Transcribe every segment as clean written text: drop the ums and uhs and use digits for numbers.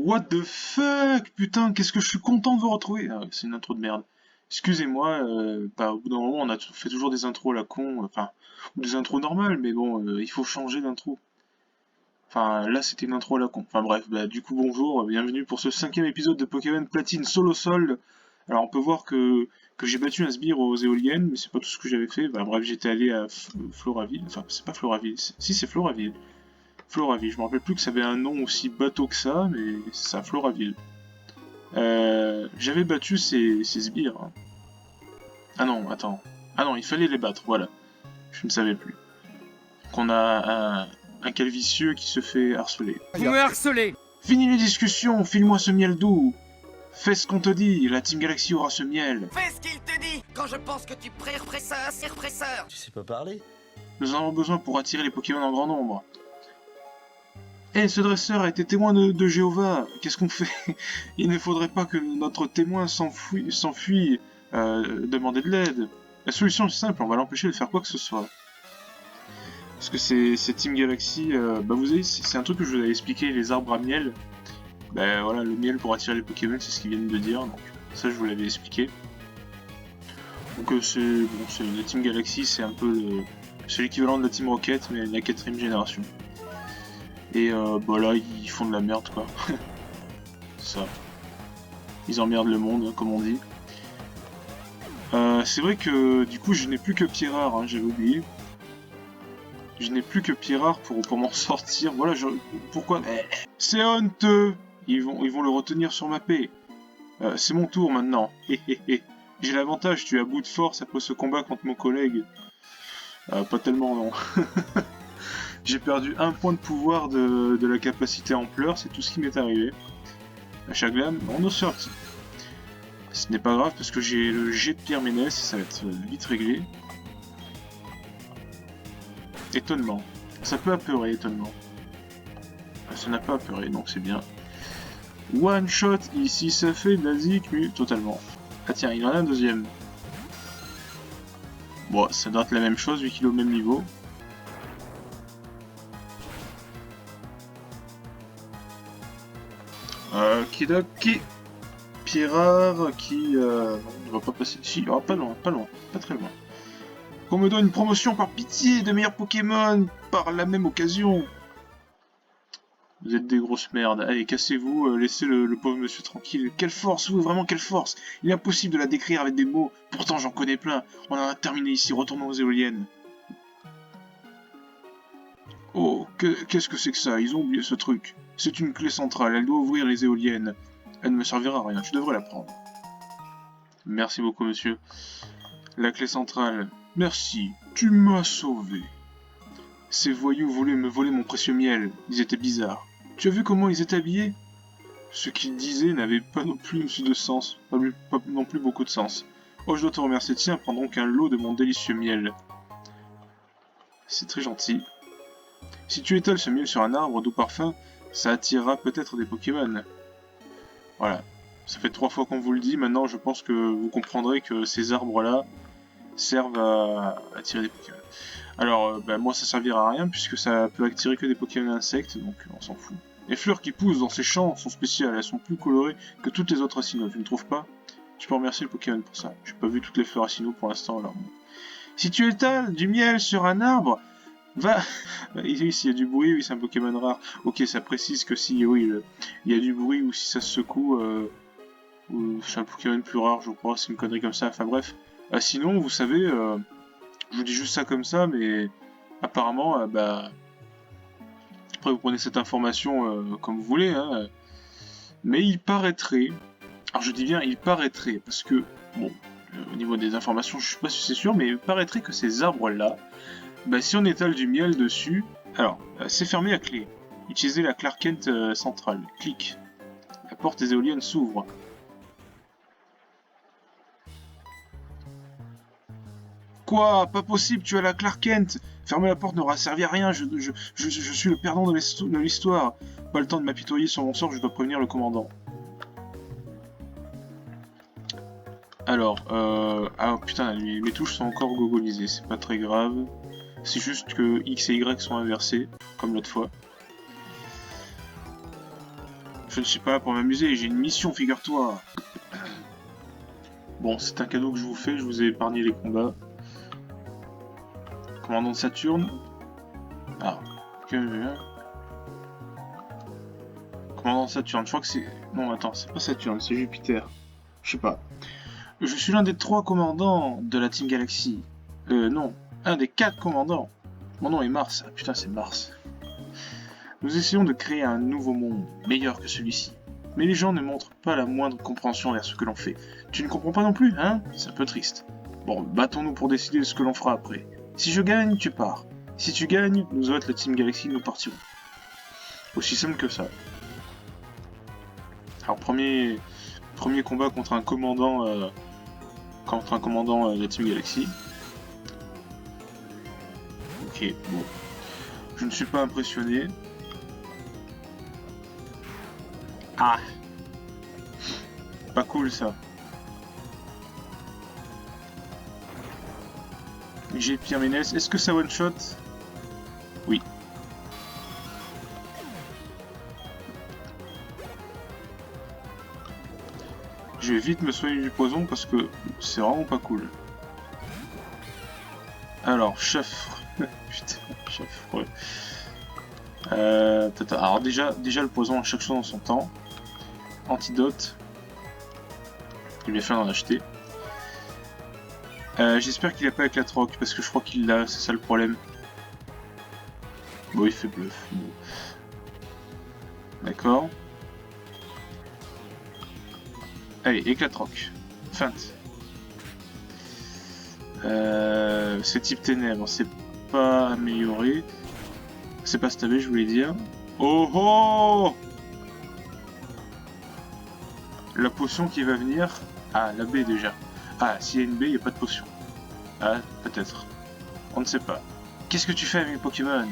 What the fuck? Putain, qu'est-ce que je suis content de vous retrouver. Ah, c'est une intro de merde. Excusez-moi, au bout d'un moment, on a fait toujours des intros à la con, enfin, ou des intros normales, mais bon, il faut changer d'intro. Enfin, là, c'était une intro à la con. Enfin bref, du coup, bonjour, bienvenue pour ce 5e épisode de Pokémon Platine Solo Sol. Alors, on peut voir que j'ai battu un sbire aux éoliennes, mais c'est pas tout ce que j'avais fait. Bah, bref, j'étais allé à Floraville, enfin, c'est pas Floraville, si c'est Floraville. Floraville, je me rappelle plus que ça avait un nom aussi bateau que ça, mais c'est ça, Floraville. J'avais battu ces sbires. Hein. Ah non, attends. Ah non, il fallait les battre, voilà. Je ne savais plus. Qu'on a un calvicieux qui se fait harceler. Vous me harcelez! Fini les discussions, file-moi ce miel doux. Fais ce qu'on te dit, la Team Galaxy aura ce miel. Fais ce qu'il te dit! Quand je pense que tu presseur, c'est presseur! Tu sais pas parler? Nous en avons besoin pour attirer les Pokémon en grand nombre. Eh, ce dresseur a été témoin de Jéhovah. Qu'est-ce qu'on fait? Il ne faudrait pas que notre témoin s'enfuit, demander de l'aide. La solution est simple, on va l'empêcher de faire quoi que ce soit. Parce que c'est Team Galaxy, vous savez, c'est un truc que je vous avais expliqué, les arbres à miel. Voilà, le miel pour attirer les Pokémon, c'est ce qu'ils viennent de dire, donc ça je vous l'avais expliqué. Donc la Team Galaxy, c'est un peu c'est l'équivalent de la Team Rocket, mais la 4ème génération. Et là, ils font de la merde, quoi. Ça. Ils emmerdent le monde, comme on dit. C'est vrai que, du coup, je n'ai plus que Pierrard, hein, j'avais oublié. Je n'ai plus que Pierrard pour m'en sortir. Voilà, pourquoi... C'est honteux! Ils vont le retenir sur ma paix. C'est mon tour, maintenant. J'ai l'avantage, tu es à bout de force après ce combat contre mon collègue. Pas tellement, non. J'ai perdu 1 point de pouvoir de la capacité ampleur, c'est tout ce qui m'est arrivé. À Chaglam, on est sorti. Ce n'est pas grave parce que j'ai le jet de Pierre Ménès, ça va être vite réglé. Étonnement. Ça peut apeurer, étonnement. Ça n'a pas apeuré, donc c'est bien. One shot, ici ça fait de la zik, oui, totalement. Ah tiens, il en a un deuxième. Bon, ça doit être la même chose vu qu'il est au même niveau. Kidoki Pierrard qui ne va pas passer ici. Oh, pas loin, pas très loin. Qu'on me donne une promotion par pitié de meilleurs Pokémon par la même occasion. Vous êtes des grosses merdes. Allez, cassez-vous, laissez le pauvre monsieur tranquille. Quelle force, vous, vraiment quelle force. Il est impossible de la décrire avec des mots. Pourtant, j'en connais plein. On en a terminé ici, retournons aux éoliennes. Oh, qu'est-ce que c'est que ça? Ils ont oublié ce truc. C'est une clé centrale, elle doit ouvrir les éoliennes. Elle ne me servira à rien, tu devrais la prendre. Merci beaucoup, monsieur. La clé centrale. Merci, tu m'as sauvé. Ces voyous voulaient me voler mon précieux miel, ils étaient bizarres. Tu as vu comment ils étaient habillés? Ce qu'ils disaient n'avait pas non plus de sens, pas non plus beaucoup de sens. Oh, je dois te remercier, tiens, prends donc un lot de mon délicieux miel. C'est très gentil. Si tu étales ce miel sur un arbre doux parfum, ça attirera peut-être des Pokémon. Voilà. Ça fait 3 fois qu'on vous le dit, maintenant je pense que vous comprendrez que ces arbres-là servent à attirer des Pokémon. Alors, moi ça servira à rien puisque ça peut attirer que des Pokémon insectes, donc on s'en fout. Les fleurs qui poussent dans ces champs sont spéciales, elles sont plus colorées que toutes les autres racines, tu ne trouves pas? Tu peux remercier le Pokémon pour ça. J'ai pas vu toutes les fleurs racines pour l'instant, alors bon. Si tu étales du miel sur un arbre, va... Oui, s'il y a du bruit, oui, c'est un Pokémon rare. Ok, ça précise que si, oui, il y a du bruit ou si ça se secoue, c'est un Pokémon plus rare, je crois, c'est une connerie comme ça, enfin bref. Sinon, vous savez, je vous dis juste ça comme ça, mais apparemment, après vous prenez cette information comme vous voulez, hein, mais il paraîtrait, alors je dis bien il paraîtrait, parce que, bon, au niveau des informations, je suis pas si c'est sûr, mais il paraîtrait que ces arbres-là, si on étale du miel dessus, alors, c'est fermé à clé. Utilisez la Clark Kent centrale. Clic. La porte des éoliennes s'ouvre. Quoi? Pas possible, tu as la Clark Kent! Fermer la porte n'aura servi à rien, je suis le perdant de l'histoire. Pas le temps de m'apitoyer sur mon sort, je dois prévenir le commandant. Alors, ah putain, mes touches sont encore gogolisées, c'est pas très grave. C'est juste que X et Y sont inversés, comme l'autre fois. Je ne suis pas là pour m'amuser, j'ai une mission, figure-toi. Bon, c'est un cadeau que je vous fais, je vous ai épargné les combats. Commandant de Saturne. Ah, commandant de Saturne, je crois que c'est... Non, attends, c'est pas Saturne, c'est Jupiter. Je sais pas. Je suis l'un des 3 commandants de la Team Galaxy. Non, un des 4 commandants. Mon nom est Mars. Ah putain, c'est Mars. Nous essayons de créer un nouveau monde, meilleur que celui-ci. Mais les gens ne montrent pas la moindre compréhension vers ce que l'on fait. Tu ne comprends pas non plus, hein? C'est un peu triste. Bon, battons-nous pour décider de ce que l'on fera après. Si je gagne, tu pars. Si tu gagnes, nous autres, la Team Galaxy, nous partirons. Aussi simple que ça. Alors, premier combat contre un commandant de la Team Galaxy. Ok, bon. Je ne suis pas impressionné. Ah! Pas cool ça. J'ai Pierre Ménès. Est-ce que ça one shot? Oui. Je vais vite me soigner du poison parce que c'est vraiment pas cool. Alors, chef. Putain, chef, ouais. Alors déjà le poison, chaque chose en son temps. Antidote. Il est bien d'en acheter. J'espère qu'il a pas avec la troc, parce que je crois qu'il l'a, c'est ça le problème. Bon, il fait bluff. Bon. D'accord. Allez, éclat troc. Feinte. C'est type ténèbres, c'est pas amélioré. C'est pas stabé, je voulais dire. Oh oh! La potion qui va venir. Ah, la baie déjà. Ah, s'il y a une baie, il n'y a pas de potion. Ah, peut-être. On ne sait pas. Qu'est-ce que tu fais avec mes Pokémon?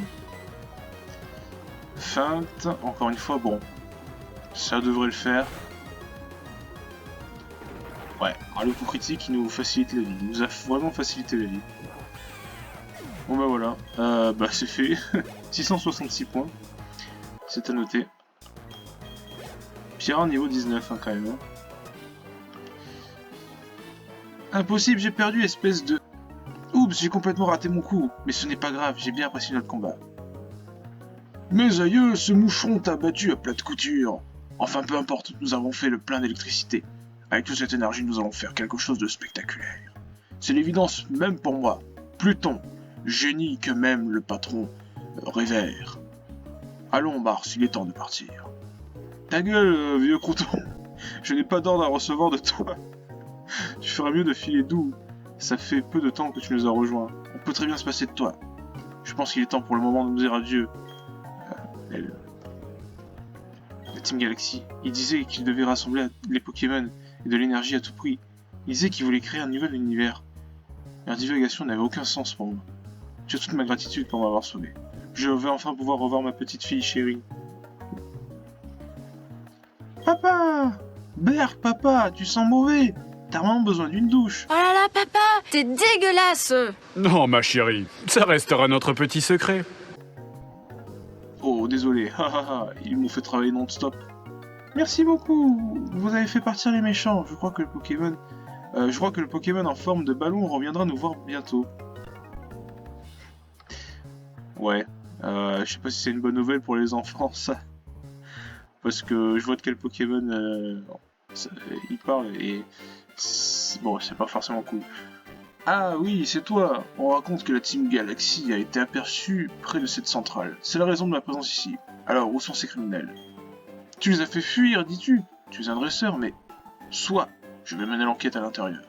Feinte, encore une fois, bon. Ça devrait le faire. Ouais, alors le coup critique, il nous facilite la vie. Il nous a vraiment facilité la vie. Bon bah voilà. Bah c'est fait. 666 points. C'est à noter. Pierre niveau 19 hein, quand même. Hein. Impossible, j'ai perdu, espèce de... Oups, j'ai complètement raté mon coup. Mais ce n'est pas grave, j'ai bien apprécié notre combat. Mes aïeux, ce moucheron t'a battu à plate couture. Enfin, peu importe, nous avons fait le plein d'électricité. Avec toute cette énergie, nous allons faire quelque chose de spectaculaire. C'est l'évidence même pour moi. Pluton, génie que même le patron révère. Allons, Mars, il est temps de partir. Ta gueule, vieux crouton. Je n'ai pas d'ordre à recevoir de toi. Tu feras mieux de filer doux. Ça fait peu de temps que tu nous as rejoints. On peut très bien se passer de toi. Je pense qu'il est temps pour le moment de nous dire adieu. La Team Galaxy. Il disait qu'il devait rassembler les Pokémon et de l'énergie à tout prix. Il disait qu'il voulait créer un nouvel univers. Leur divagation n'avait aucun sens pour moi. Tu as toute ma gratitude pour m'avoir sauvé. Je vais enfin pouvoir revoir ma petite fille chérie. Papa! Berk, papa, tu sens mauvais! T'as vraiment besoin d'une douche! Oh là là, papa, t'es dégueulasse! Non, ma chérie, ça restera notre petit secret. Oh, désolé, ils m'ont fait travailler non-stop. Merci beaucoup, vous avez fait partir les méchants. Je crois que le Pokémon en forme de ballon reviendra nous voir bientôt. Ouais, je sais pas si c'est une bonne nouvelle pour les enfants, ça. Parce que je vois de quel Pokémon il parle et... Bon, c'est pas forcément cool. Ah oui, c'est toi. On raconte que la Team Galaxy a été aperçue près de cette centrale. C'est la raison de ma présence ici. Alors, où sont ces criminels? Tu les as fait fuir, dis-tu? Tu es un dresseur, mais... Soit, je vais mener l'enquête à l'intérieur.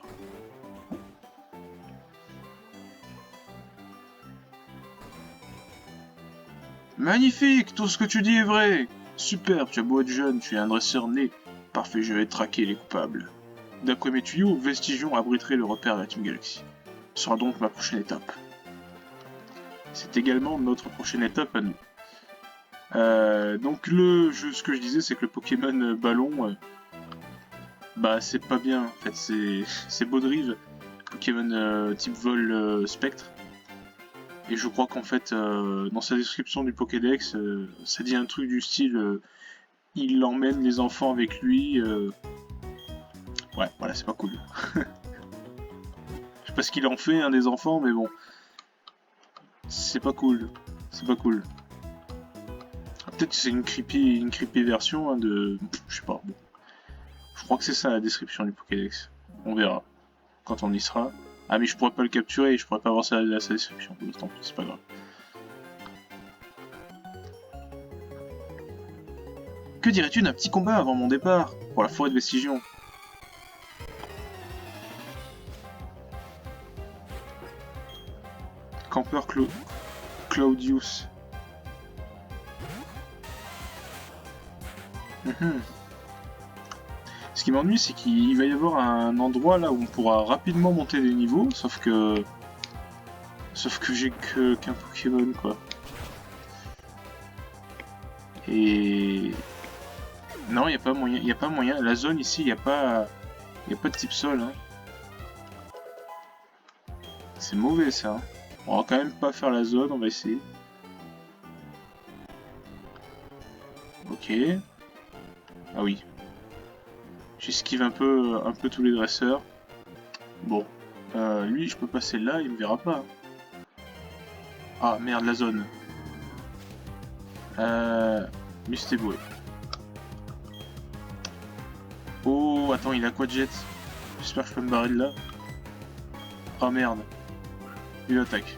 Magnifique, tout ce que tu dis est vrai. Super, tu as beau être jeune, tu es un dresseur né. Parfait, je vais traquer les coupables. D'après mes tuyaux, Vestigion abriterait le repère de la Team Galaxy. Ce sera donc ma prochaine étape. C'est également notre prochaine étape à nous. Donc ce que je disais, c'est que le Pokémon ballon, bah c'est pas bien. En fait, c'est Baudrive, Pokémon type vol spectre. Et je crois qu'en fait, dans sa description du Pokédex, ça dit un truc du style il emmène les enfants avec lui. Ouais, voilà, c'est pas cool. Je sais pas ce qu'il en fait, des enfants, mais bon. C'est pas cool. C'est pas cool. Peut-être que c'est une creepy version de... Je sais pas, bon. Je crois que c'est ça la description du Pokédex. On verra. Quand on y sera. Ah mais je pourrais pas le capturer et je pourrais pas avoir sa description. Tant pis, c'est pas grave. Que dirais-tu d'un petit combat avant mon départ pour la forêt de Vestigion? Campeur Claudius. Ce qui m'ennuie, c'est qu'il va y avoir un endroit là où on pourra rapidement monter des niveaux, sauf que j'ai qu'un Pokémon quoi. Et non, il y a pas moyen. La zone ici, il y a pas de type sol. Hein. C'est mauvais ça. Hein. On va quand même pas faire la zone, on va essayer. Ok. Ah oui. J'esquive un peu tous les dresseurs. Bon. Lui, je peux passer là, il me verra pas. Ah merde, la zone. Mustéboué. Oh, attends, il a quoi de jet? J'espère que je peux me barrer de là. Oh merde. Il attaque.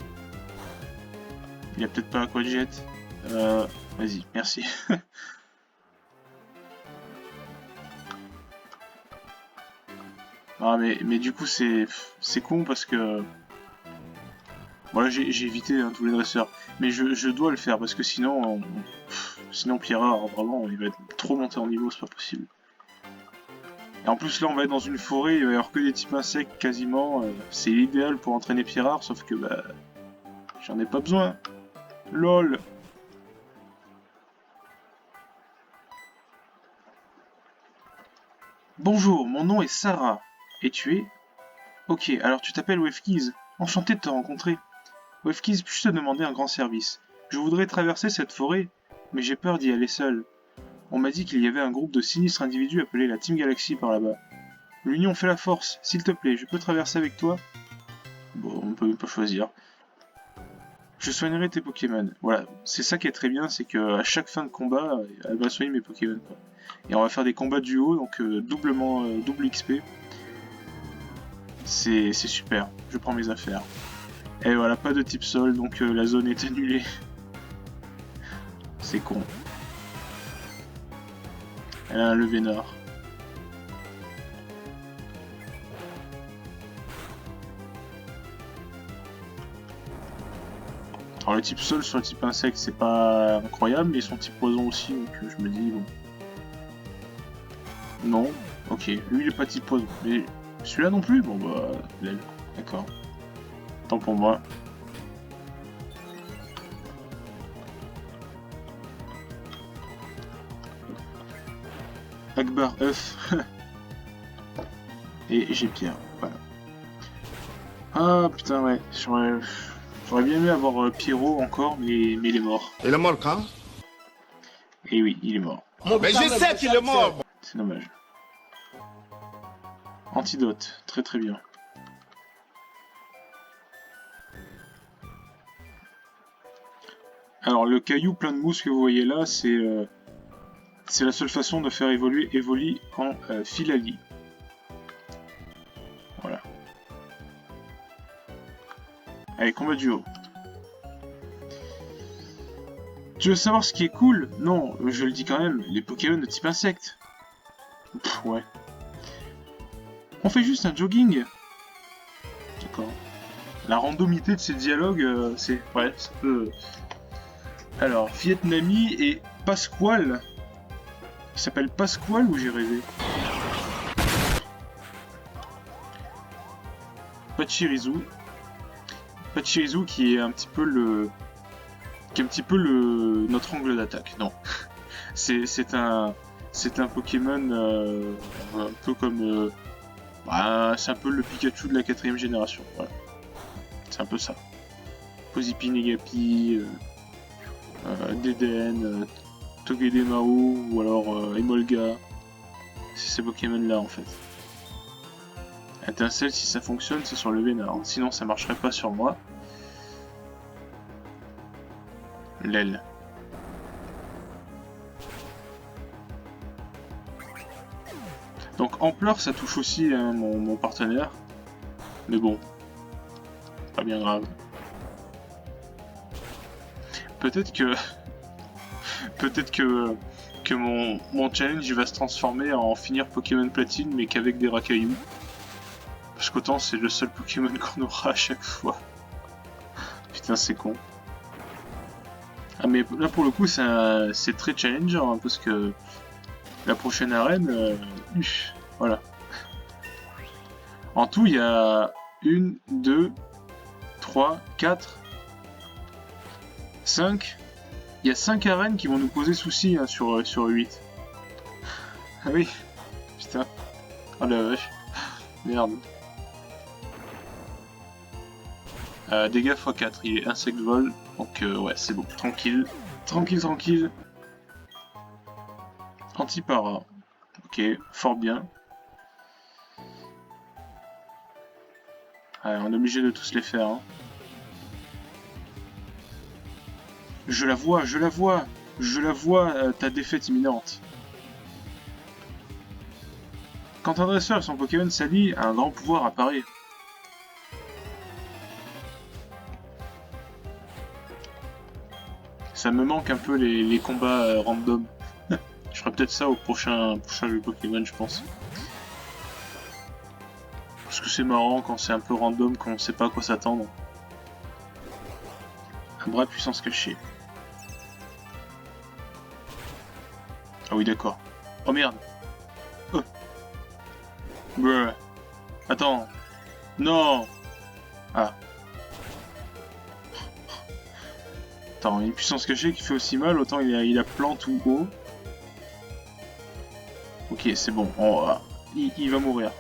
Il a peut-être pas un quadjet. Vas-y, merci. Ah mais du coup c'est con parce que... Voilà, j'ai évité tous les dresseurs. Mais je dois le faire parce que sinon... Sinon Pierrard, vraiment, il va être trop monté en niveau, c'est pas possible. Et en plus là on va être dans une forêt, il va y avoir que des types insectes quasiment. C'est l'idéal pour entraîner Pierrard, sauf que bah... J'en ai pas besoin. LOL. Bonjour, mon nom est Sarah. Et tu es? Ok, alors tu t'appelles Wefkiz. Enchanté de te rencontrer. Wefkiz, puis-je te demander un grand service? Je voudrais traverser cette forêt, mais j'ai peur d'y aller seul. On m'a dit qu'il y avait un groupe de sinistres individus appelés la Team Galaxy par là-bas. L'union fait la force, s'il te plaît, je peux traverser avec toi? Bon, on peut même pas choisir. Je soignerai tes Pokémon. Voilà, c'est ça qui est très bien, c'est que à chaque fin de combat, elle va soigner mes Pokémon. Quoi. Et on va faire des combats duo, donc double XP. C'est super, je prends mes affaires. Et voilà, pas de type sol, donc la zone est annulée. C'est con. Elle a un levé nord. Alors le type sol sur le type insecte c'est pas incroyable, mais son type poison aussi, donc je me dis bon. Non, ok, lui il est pas type poison, mais celui-là non plus, bon bah, d'accord. Tant pour moi. Akbar œuf. Et j'ai Pierre, voilà. Ah putain ouais, j'aurais bien aimé avoir Pierrot encore, mais il est mort. Il est mort quand? Et oui, il est mort. Mais je sais qu'il est mort. C'est dommage. Antidote, très très bien. Alors le caillou plein de mousse que vous voyez là, c'est la seule façon de faire évoluer Evoli en Philali. Voilà. Allez, combat duo. Tu veux savoir ce qui est cool? Non, je le dis quand même, les Pokémon de type insecte. Pff, ouais. On fait juste un jogging. D'accord. La randomité de ces dialogues, c'est... Ouais, ça peut... Alors, Vietnami et Pasquale. Il s'appelle Pasquale ou j'ai rêvé? Pachirisu. Pachirisu qui est un petit peu notre angle d'attaque. Non. c'est un Pokémon un peu comme... c'est un peu le Pikachu de la 4ème génération. Voilà. C'est un peu ça. Posipi, Negapi, Deden, Togedemaru ou alors Emolga. C'est ces Pokémon-là en fait. Étincelle, si ça fonctionne, c'est sur le Vénard. Sinon, ça marcherait pas sur moi. L'aile. Donc Ampleur, ça touche aussi hein, mon partenaire. Mais bon, pas bien grave. Peut-être que... Peut-être que mon challenge va se transformer en finir Pokémon Platine, mais qu'avec des Rakayu. Parce qu'autant c'est le seul Pokémon qu'on aura à chaque fois. Putain, c'est con. Ah mais là pour le coup c'est très challenger hein, parce que la prochaine arène, voilà. En tout il y a 1, 2, 3, 4, 5. Il y a 5 arènes qui vont nous poser souci hein, sur 8. Ah oui, putain. Oh la vache. Merde. Dégâts x4, il est insect vol, donc ouais c'est bon, tranquille, tranquille. Antipara, ok, fort bien. Ouais, on est obligé de tous les faire. Hein. Je la vois, ta défaite imminente. Quand un dresseur et son Pokémon s'allient, un grand pouvoir apparaît. Ça me manque un peu les combats random. Je ferai peut-être ça au prochain jeu Pokémon, je pense. Parce que c'est marrant quand c'est un peu random, quand on sait pas à quoi s'attendre. Un bras de puissance caché. Ah oui, d'accord. Oh merde. Oh. Bruh. Attends. Non. Ah. Attends, une puissance cachée qui fait aussi mal, autant il a plante ou eau. Ok, c'est bon, il va mourir.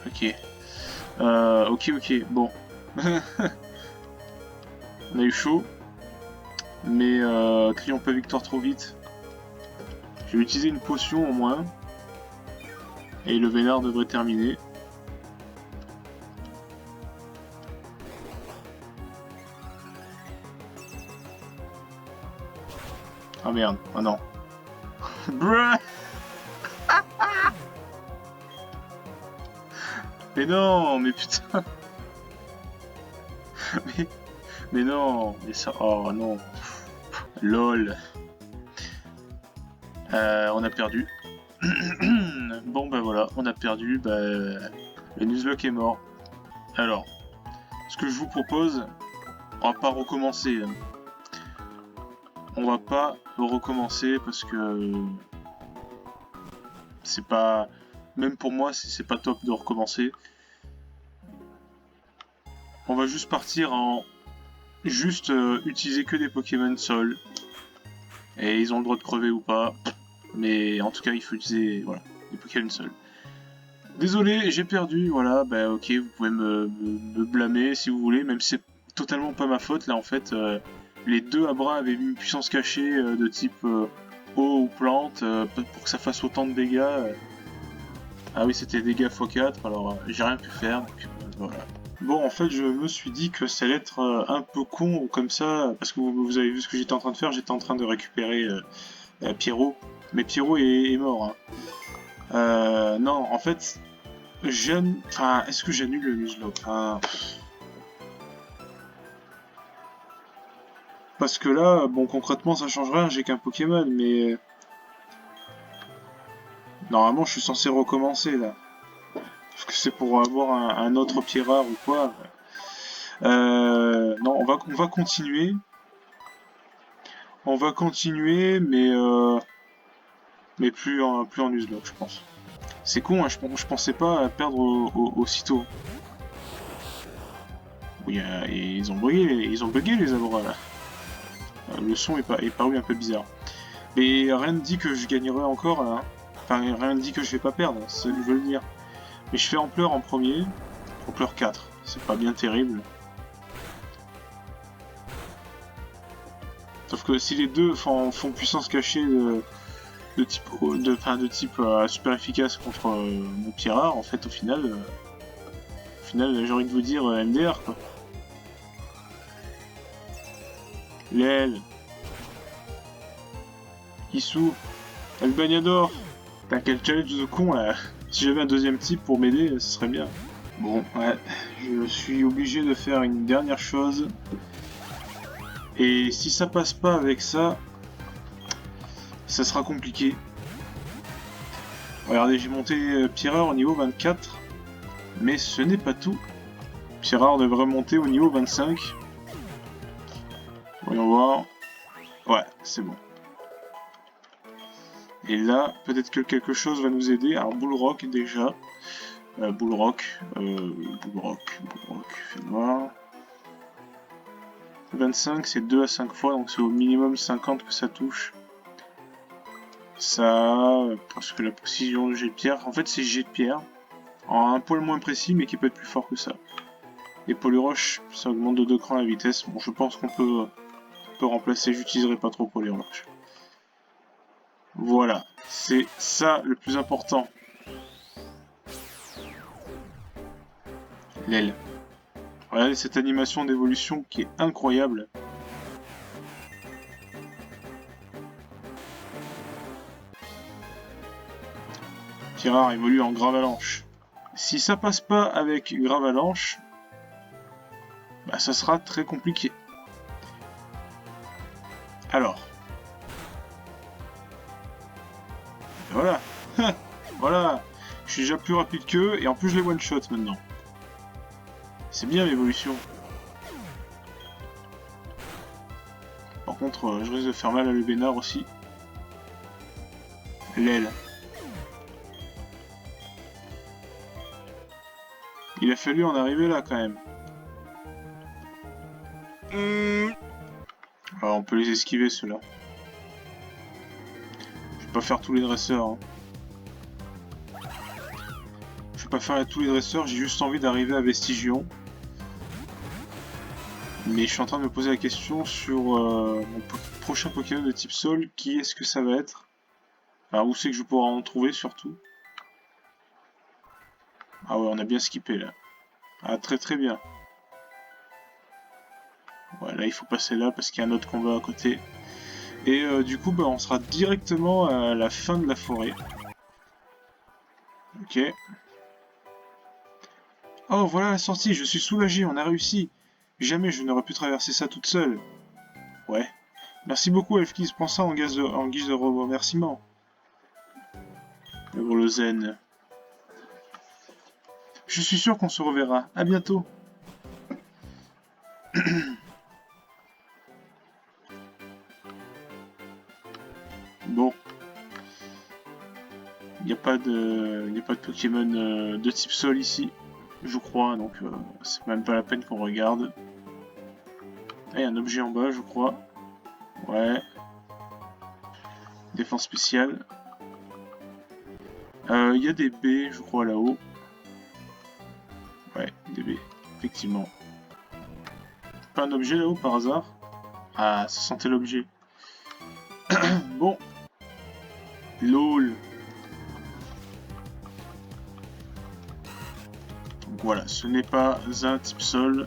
Ok. Ok, bon. On a eu chaud. Mais crions pas victoire trop vite. Je vais utiliser une potion au moins. Et le Vénard devrait terminer. Ah merde, oh non. Bruh. Mais non, mais putain. mais non, mais ça... Oh non. LOL. On a perdu. Bon bah voilà, on a perdu. Bah, le Nuzlocke est mort. Alors, ce que je vous propose, on va pas recommencer. On va pas recommencer parce que c'est pas... Même pour moi, c'est pas top de recommencer. On va juste partir en... Juste utiliser que des Pokémon Sol. Et ils ont le droit de crever ou pas. Mais en tout cas, il faut utiliser voilà, des Pokémon Sol. Désolé, j'ai perdu, voilà, bah ok, vous pouvez me blâmer si vous voulez, même si c'est totalement pas ma faute, là en fait... les deux Abra avaient une puissance cachée de type eau ou plante pour que ça fasse autant de dégâts. Ah oui, c'était dégâts x4, alors j'ai rien pu faire. Donc, voilà. Bon, en fait, je me suis dit que ça allait être un peu con comme ça, parce que vous avez vu ce que j'étais en train de faire, j'étais en train de récupérer Pierrot, mais Pierrot est mort. Hein. Non, en fait, enfin, est-ce que j'annule le Nuzlocke Parce que là, bon, concrètement, ça change rien, j'ai qu'un Pokémon, mais... Normalement, je suis censé recommencer, là. Parce que c'est pour avoir un autre pied rare ou quoi. Non, on va continuer. On va continuer, mais plus en Nuzlocke, je pense. C'est con, hein, je pensais pas perdre aussitôt. Oui, ils ont bugué les Abra, là. Le son est paru un peu bizarre. Mais rien ne dit que je gagnerai encore, hein. Enfin, rien ne dit que je vais pas perdre, c'est ça que je veux le dire. Mais je fais Ampleur en premier. Ampleur 4, c'est pas bien terrible. Sauf que si les deux font puissance cachée de type super efficace contre mon Pierre, en fait, au final, j'ai envie de vous dire MDR, quoi. L'aile. Issou. El Bagnador. Putain, quel challenge de con, là. Si j'avais un deuxième type pour m'aider, ce serait bien. Bon, ouais, je suis obligé de faire une dernière chose. Et si ça passe pas avec ça, ça sera compliqué. Regardez, j'ai monté Pierreur au niveau 24. Mais ce n'est pas tout. Pierreur devrait monter au niveau 25. Voyons voir. Ouais, c'est bon. Et là, peut-être que quelque chose va nous aider. Alors, Bullrock déjà. Bullrock, fais voir. 25, c'est 2 à 5 fois, donc c'est au minimum 50 que ça touche. Ça, parce que la précision de jet de pierre, en fait c'est jet de pierre, en un poil moins précis, mais qui peut être plus fort que ça. Et Polyroche, ça augmente de 2 crans la vitesse. Bon, je pense qu'on peut remplacer, j'utiliserai pas trop Polyroche. Voilà, c'est ça le plus important. L'aile. Regardez cette animation d'évolution qui est incroyable. Pierrard évolue en Gravalanche. Si ça passe pas avec Gravalanche, bah ça sera très compliqué. Alors. Voilà. Voilà. Je suis déjà plus rapide qu'eux et en plus je les one-shot maintenant. C'est bien l'évolution. Par contre, je risque de faire mal à le Bénard aussi. L'aile. Il a fallu en arriver là quand même. Alors on peut les esquiver ceux-là. Je vais pas faire tous les dresseurs. Hein. Je vais pas faire tous les dresseurs, j'ai juste envie d'arriver à Vestigion. Mais je suis en train de me poser la question sur mon prochain Pokémon de type Sol. Qui est-ce que ça va être? Alors où c'est que je pourrai en trouver surtout? Ah ouais, on a bien skippé là. Ah très très bien. Voilà, il faut passer là parce qu'il y a un autre combat à côté. Et du coup, bah, on sera directement à la fin de la forêt. Ok. Oh, voilà la sortie, je suis soulagé, on a réussi. Jamais je n'aurais pu traverser ça toute seule. Ouais. Merci beaucoup, Elfkiss, prends ça en guise de remerciement. Le zen. Je suis sûr qu'on se reverra. À bientôt. Bon. Il n'y a pas de Pokémon de type Sol ici. Je crois, donc c'est même pas la peine qu'on regarde. Ah, il y a un objet en bas, je crois. Ouais. Défense spéciale. Il y a des baies, je crois, là-haut. Ouais, des baies, effectivement. Pas un objet là-haut par hasard? Ah, ça sentait l'objet. Bon. LOL. Donc voilà, ce n'est pas un type Sol.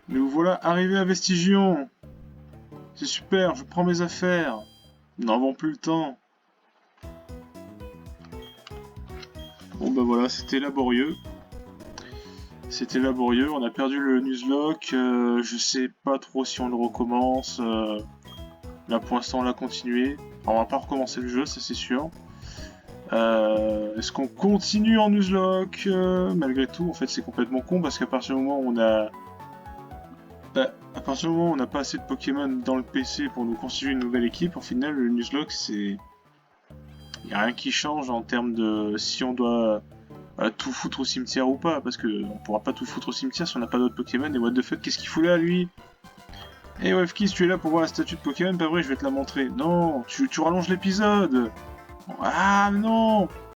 Nous voilà arrivés à Vestigion. C'est super, je prends mes affaires. Nous n'avons plus le temps. Bon bah voilà, c'était laborieux. C'était laborieux, on a perdu le Nuzlocke. Je sais pas trop si on le recommence. Là pour l'instant on l'a continué. Alors, on va pas recommencer le jeu, ça c'est sûr. Est-ce qu'on continue en Nuzlocke malgré tout, en fait c'est complètement con parce qu'à partir du moment où on a... à partir du moment où on n'a pas assez de Pokémon dans le PC pour nous constituer une nouvelle équipe, au final le Nuzlocke c'est... Il n'y a rien qui change en termes de si on doit tout foutre au cimetière ou pas, parce que on pourra pas tout foutre au cimetière si on n'a pas d'autres Pokémon, et what the fuck, qu'est-ce qu'il fout là lui? Eh ouais, Elfkiss, tu es là pour voir la statue de Pokémon? Pas vrai, je vais te la montrer. Non, tu rallonges l'épisode. Ah non.